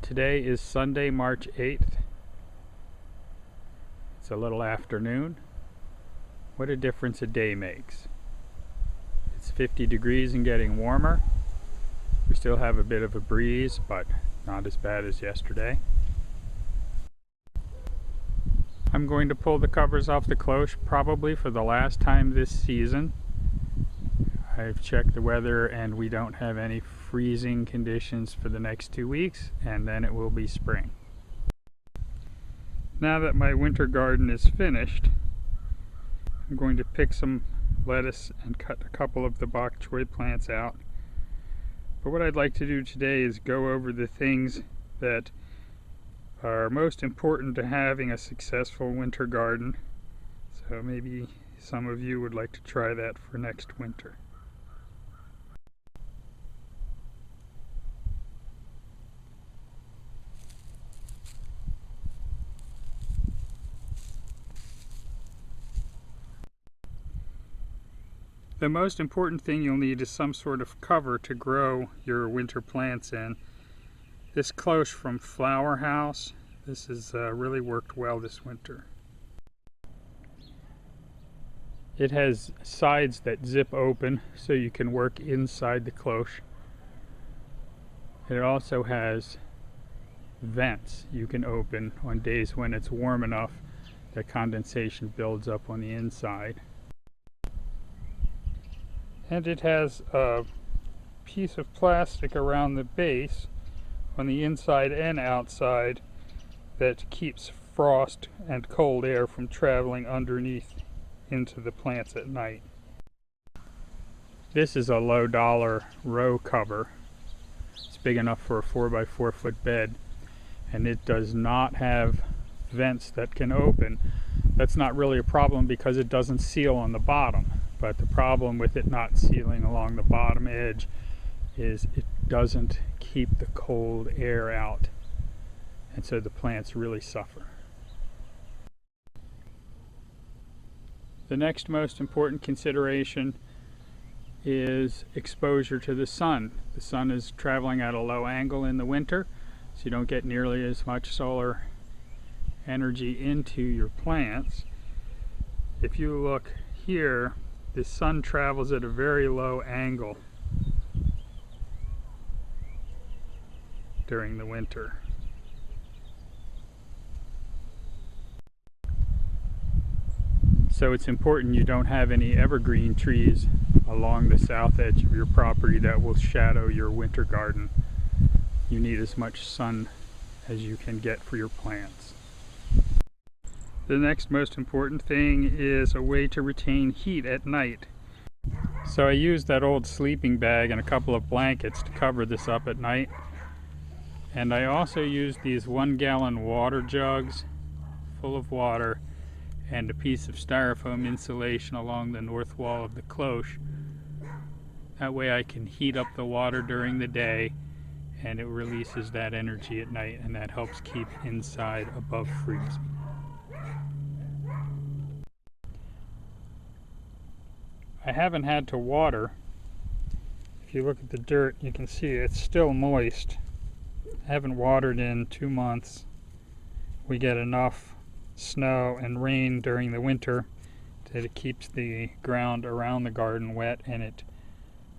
Today is Sunday, March 8th. It's a little afternoon. What a difference a day makes. It's 50 degrees and getting warmer. We still have a bit of a breeze, but not as bad as yesterday. I'm going to pull the covers off the cloche probably for the last time this season. I've checked the weather and we don't have any freezing conditions for the next 2 weeks, and then it will be spring. Now that my winter garden is finished, I'm going to pick some lettuce and cut a couple of the bok choy plants out. But what I'd like to do today is go over the things that are most important to having a successful winter garden. So maybe some of you would like to try that for next winter. The most important thing you'll need is some sort of cover to grow your winter plants in. This cloche from Flower House, this has really worked well this winter. It has sides that zip open so you can work inside the cloche. It also has vents you can open on days when it's warm enough that condensation builds up on the inside. And it has a piece of plastic around the base on the inside and outside that keeps frost and cold air from traveling underneath into the plants at night. This is a low dollar row cover. It's big enough for a 4x4 foot bed, and it does not have vents that can open. That's not really a problem because it doesn't seal on the bottom. But the problem with it not sealing along the bottom edge is it doesn't keep the cold air out, and so the plants really suffer. The next most important consideration is exposure to the sun. The sun is traveling at a low angle in the winter, so you don't get nearly as much solar energy into your plants. If you look here, the sun travels at a very low angle during the winter. So it's important you don't have any evergreen trees along the south edge of your property that will shadow your winter garden. You need as much sun as you can get for your plants. The next most important thing is a way to retain heat at night. So I used that old sleeping bag and a couple of blankets to cover this up at night. And I also used these 1-gallon water jugs full of water and a piece of styrofoam insulation along the north wall of the cloche. That way I can heat up the water during the day, and it releases that energy at night, and that helps keep inside above freezing. I haven't had to water. If you look at the dirt, you can see it's still moist. I haven't watered in 2 months. We get enough snow and rain during the winter that it keeps the ground around the garden wet, and it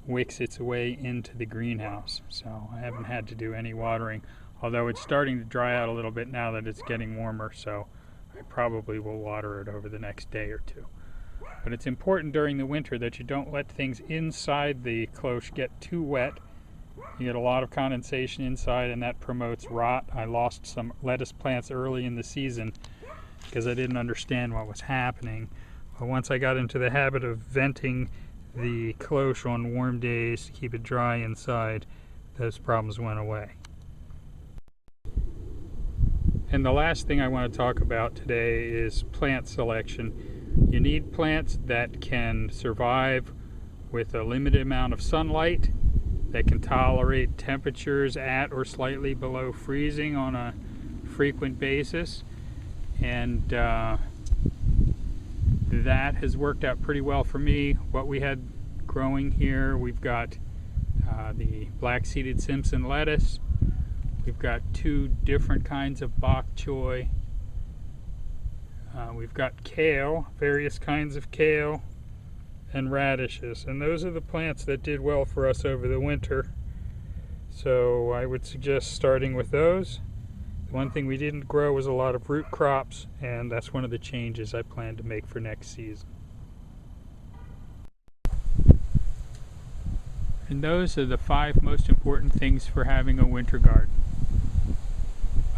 wicks its way into the greenhouse. So I haven't had to do any watering, although it's starting to dry out a little bit now that it's getting warmer, so I probably will water it over the next day or two. But it's important during the winter that you don't let things inside the cloche get too wet. You get a lot of condensation inside, and that promotes rot. I lost some lettuce plants early in the season because I didn't understand what was happening. But once I got into the habit of venting the cloche on warm days to keep it dry inside, those problems went away. And the last thing I want to talk about today is plant selection. You need plants that can survive with a limited amount of sunlight, that can tolerate temperatures at or slightly below freezing on a frequent basis, and that has worked out pretty well for me. What we had growing here, we've got the black-seeded Simpson lettuce, We've got 2 different kinds of bok choy. We've got kale, various kinds of kale, and radishes. And those are the plants that did well for us over the winter. So I would suggest starting with those. The one thing we didn't grow was a lot of root crops, and that's one of the changes I plan to make for next season. And those are the 5 most important things for having a winter garden.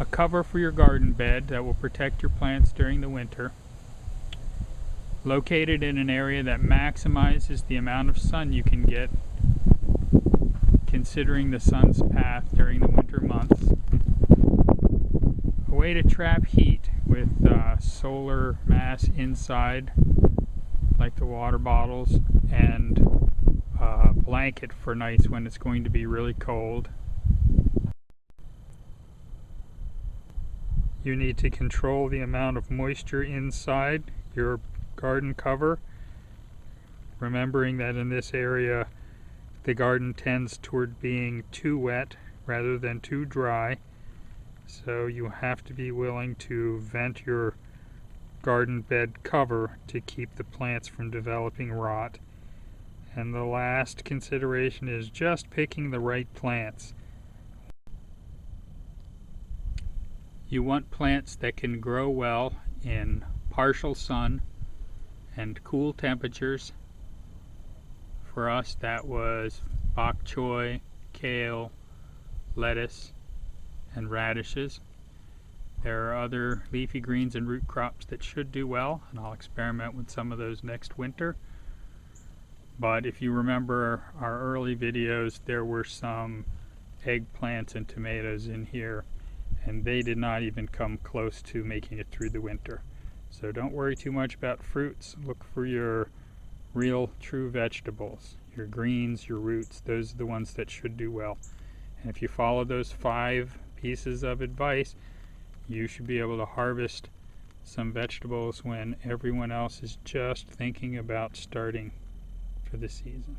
A cover for your garden bed that will protect your plants during the winter. Located in an area that maximizes the amount of sun you can get, considering the sun's path during the winter months. A way to trap heat with solar mass inside, like the water bottles, and a blanket for nights when it's going to be really cold. You need to control the amount of moisture inside your garden cover, remembering that in this area the garden tends toward being too wet rather than too dry, so you have to be willing to vent your garden bed cover to keep the plants from developing rot. And the last consideration is just picking the right plants. You want plants that can grow well in partial sun and cool temperatures. For us, that was bok choy, kale, lettuce, and radishes. There are other leafy greens and root crops that should do well, and I'll experiment with some of those next winter. But if you remember our early videos, there were some eggplants and tomatoes in here, and they did not even come close to making it through the winter. So don't worry too much about fruits. Look for your real, true vegetables, your greens, your roots. Those are the ones that should do well. And if you follow those 5 pieces of advice, you should be able to harvest some vegetables when everyone else is just thinking about starting for the season.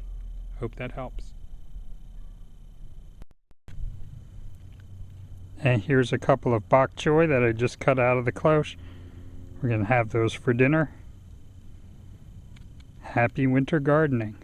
Hope that helps. And here's a couple of bok choy that I just cut out of the cloche. We're going to have those for dinner. Happy winter gardening.